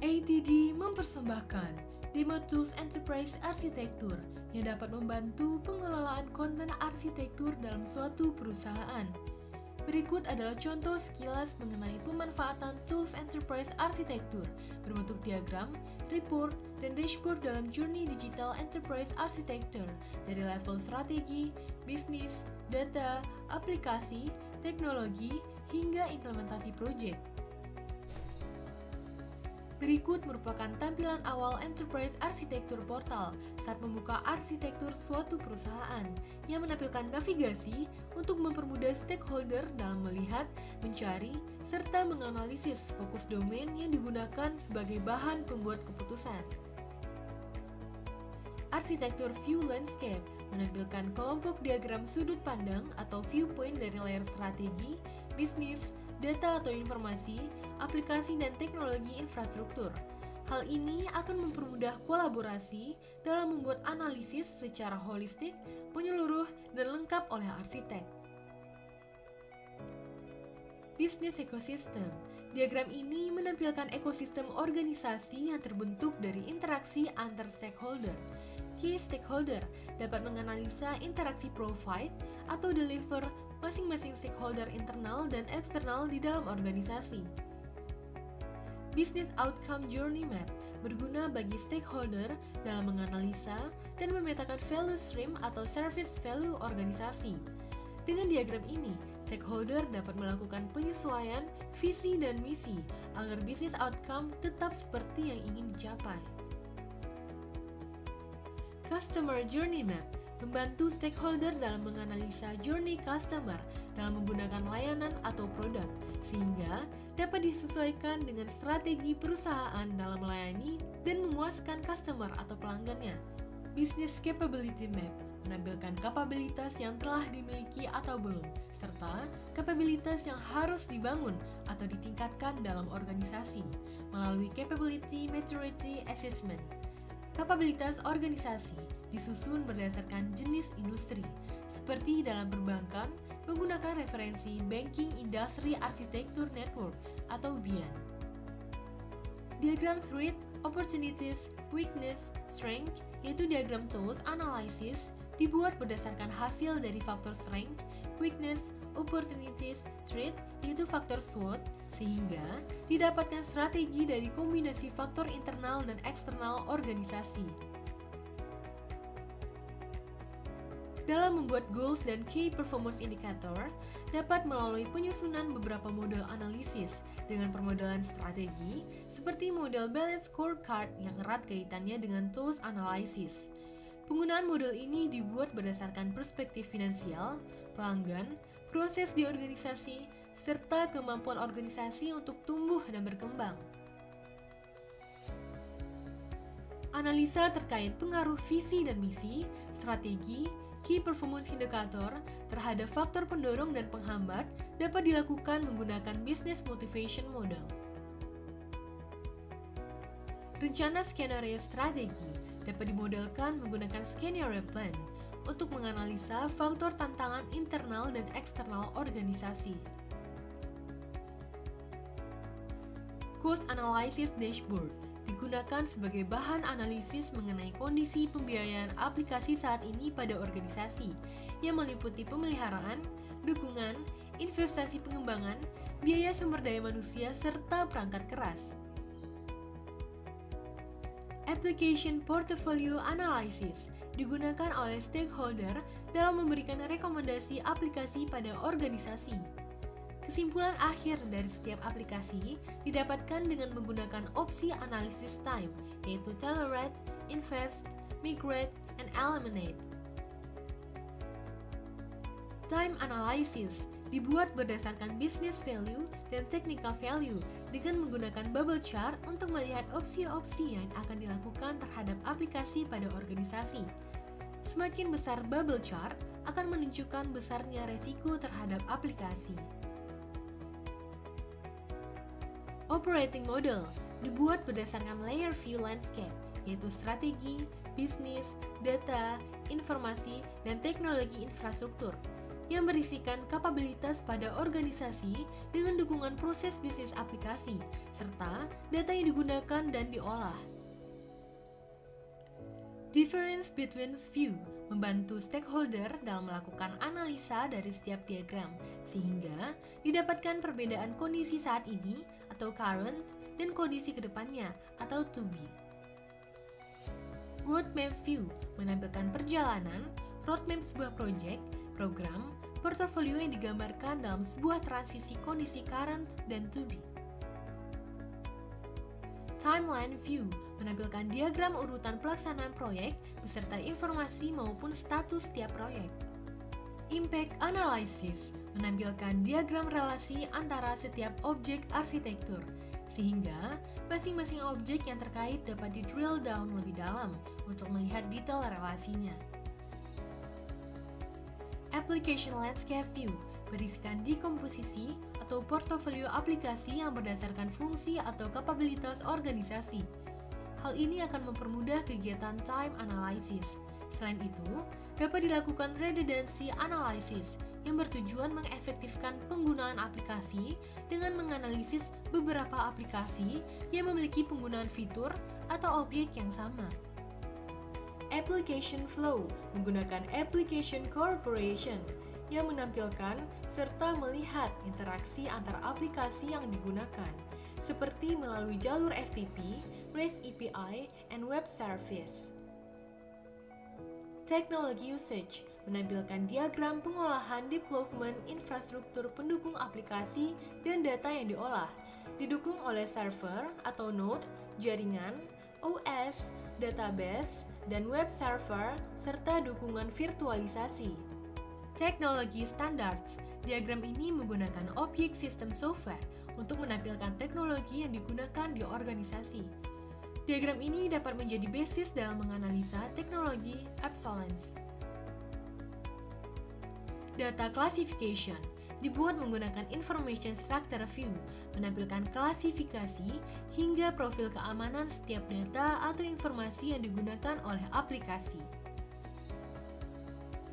ATD mempersembahkan Demo Tools Enterprise Arsitektur yang dapat membantu pengelolaan konten arsitektur dalam suatu perusahaan. Berikut adalah contoh sekilas mengenai pemanfaatan Tools Enterprise Arsitektur berbentuk diagram, report, dan dashboard dalam Journey Digital Enterprise Architecture dari level strategi, bisnis, data, aplikasi, teknologi, hingga implementasi proyek. Berikut merupakan tampilan awal Enterprise Arsitektur Portal saat membuka arsitektur suatu perusahaan yang menampilkan navigasi untuk mempermudah stakeholder dalam melihat, mencari, serta menganalisis fokus domain yang digunakan sebagai bahan pembuat keputusan. Arsitektur View Landscape menampilkan kelompok diagram sudut pandang atau viewpoint dari layer strategi, bisnis, data atau informasi, aplikasi dan teknologi infrastruktur. Hal ini akan mempermudah kolaborasi dalam membuat analisis secara holistik, menyeluruh, dan lengkap oleh arsitek. Business Ecosystem. Diagram ini menampilkan ekosistem organisasi yang terbentuk dari interaksi antar stakeholder. Key stakeholder dapat menganalisa interaksi provide atau deliver masing-masing stakeholder internal dan eksternal di dalam organisasi. Business Outcome Journey Map berguna bagi stakeholder dalam menganalisa dan memetakan value stream atau service value organisasi. Dengan diagram ini, stakeholder dapat melakukan penyesuaian visi dan misi agar business outcome tetap seperti yang ingin dicapai. Customer Journey Map membantu stakeholder dalam menganalisa journey customer dalam menggunakan layanan atau produk, sehingga dapat disesuaikan dengan strategi perusahaan dalam melayani dan memuaskan customer atau pelanggannya. Business Capability Map menampilkan kapabilitas yang telah dimiliki atau belum, serta kapabilitas yang harus dibangun atau ditingkatkan dalam organisasi melalui Capability Maturity Assessment. Kapabilitas organisasi disusun berdasarkan jenis industri, seperti dalam perbankan menggunakan referensi Banking Industry Architecture Network atau BIAN. Diagram Threat, Opportunities, Weakness, Strength, yaitu diagram tools analysis, dibuat berdasarkan hasil dari faktor strength, weakness, opportunities, threat, yaitu faktor SWOT, sehingga didapatkan strategi dari kombinasi faktor internal dan eksternal organisasi. Dalam membuat goals dan key performance indicator, dapat melalui penyusunan beberapa model analisis dengan permodelan strategi, seperti model balance scorecard yang erat kaitannya dengan tools analysis. Penggunaan model ini dibuat berdasarkan perspektif finansial, pelanggan, proses di organisasi, serta kemampuan organisasi untuk tumbuh dan berkembang. Analisa terkait pengaruh visi dan misi, strategi, Key Performance Indicator terhadap faktor pendorong dan penghambat dapat dilakukan menggunakan Business Motivation Model. Rencana skenario strategi dapat dimodelkan menggunakan Scenario Plan untuk menganalisa faktor tantangan internal dan eksternal organisasi. Cost Analysis Dashboard digunakan sebagai bahan analisis mengenai kondisi pembiayaan aplikasi saat ini pada organisasi yang meliputi pemeliharaan, dukungan, investasi pengembangan, biaya sumber daya manusia, serta perangkat keras. Application Portfolio Analysis digunakan oleh stakeholder dalam memberikan rekomendasi aplikasi pada organisasi. Kesimpulan akhir dari setiap aplikasi didapatkan dengan menggunakan opsi analisis time, yaitu tolerate, invest, migrate, and eliminate. Time analysis dibuat berdasarkan business value dan technical value dengan menggunakan bubble chart untuk melihat opsi-opsi yang akan dilakukan terhadap aplikasi pada organisasi. Semakin besar bubble chart akan menunjukkan besarnya resiko terhadap aplikasi. Operating Model dibuat berdasarkan Layer View Landscape, yaitu strategi, bisnis, data, informasi dan teknologi infrastruktur yang berisikan kapabilitas pada organisasi dengan dukungan proses bisnis aplikasi, serta data yang digunakan dan diolah. Difference between view membantu stakeholder dalam melakukan analisa dari setiap diagram, sehingga didapatkan perbedaan kondisi saat ini atau current dan kondisi kedepannya atau to be. Roadmap view menampilkan perjalanan, roadmap sebuah proyek, program, portofolio yang digambarkan dalam sebuah transisi kondisi current dan to be. Timeline view menampilkan diagram urutan pelaksanaan proyek beserta informasi maupun status setiap proyek. Impact analysis menampilkan diagram relasi antara setiap objek arsitektur, sehingga masing-masing objek yang terkait dapat di-drill down lebih dalam untuk melihat detail relasinya. Application landscape view berisikan dekomposisi atau portofolio aplikasi yang berdasarkan fungsi atau kapabilitas organisasi. Hal ini akan mempermudah kegiatan time analysis. Selain itu, dapat dilakukan redundancy analysis yang bertujuan mengefektifkan penggunaan aplikasi dengan menganalisis beberapa aplikasi yang memiliki penggunaan fitur atau objek yang sama. Application flow menggunakan application corporation yang menampilkan serta melihat interaksi antar aplikasi yang digunakan, seperti melalui jalur FTP, REST API, and web service. Technology usage menampilkan diagram pengolahan development infrastruktur pendukung aplikasi dan data yang diolah, didukung oleh server atau node, jaringan, OS, database, dan web server, serta dukungan virtualisasi. Teknologi standards. Diagram ini menggunakan objek sistem software untuk menampilkan teknologi yang digunakan di organisasi. Diagram ini dapat menjadi basis dalam menganalisa teknologi obsolescence. Data classification dibuat menggunakan information structure view, menampilkan klasifikasi hingga profil keamanan setiap data atau informasi yang digunakan oleh aplikasi.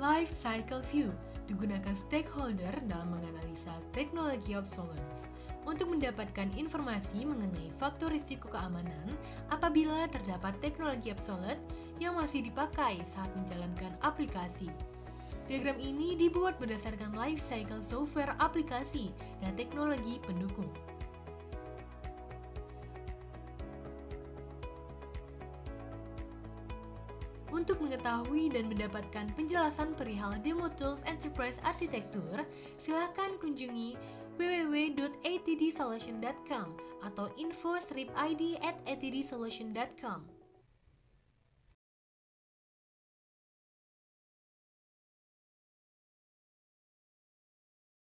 Life cycle view digunakan stakeholder dalam menganalisa teknologi obsolescence untuk mendapatkan informasi mengenai faktor risiko keamanan apabila terdapat teknologi obsolete yang masih dipakai saat menjalankan aplikasi. Diagram ini dibuat berdasarkan life cycle software aplikasi dan teknologi pendukung. Untuk mengetahui dan mendapatkan penjelasan perihal Demo Tools Enterprise Architecture, silakan kunjungi www.atdsolution.com atau info-id@atdsolution.com.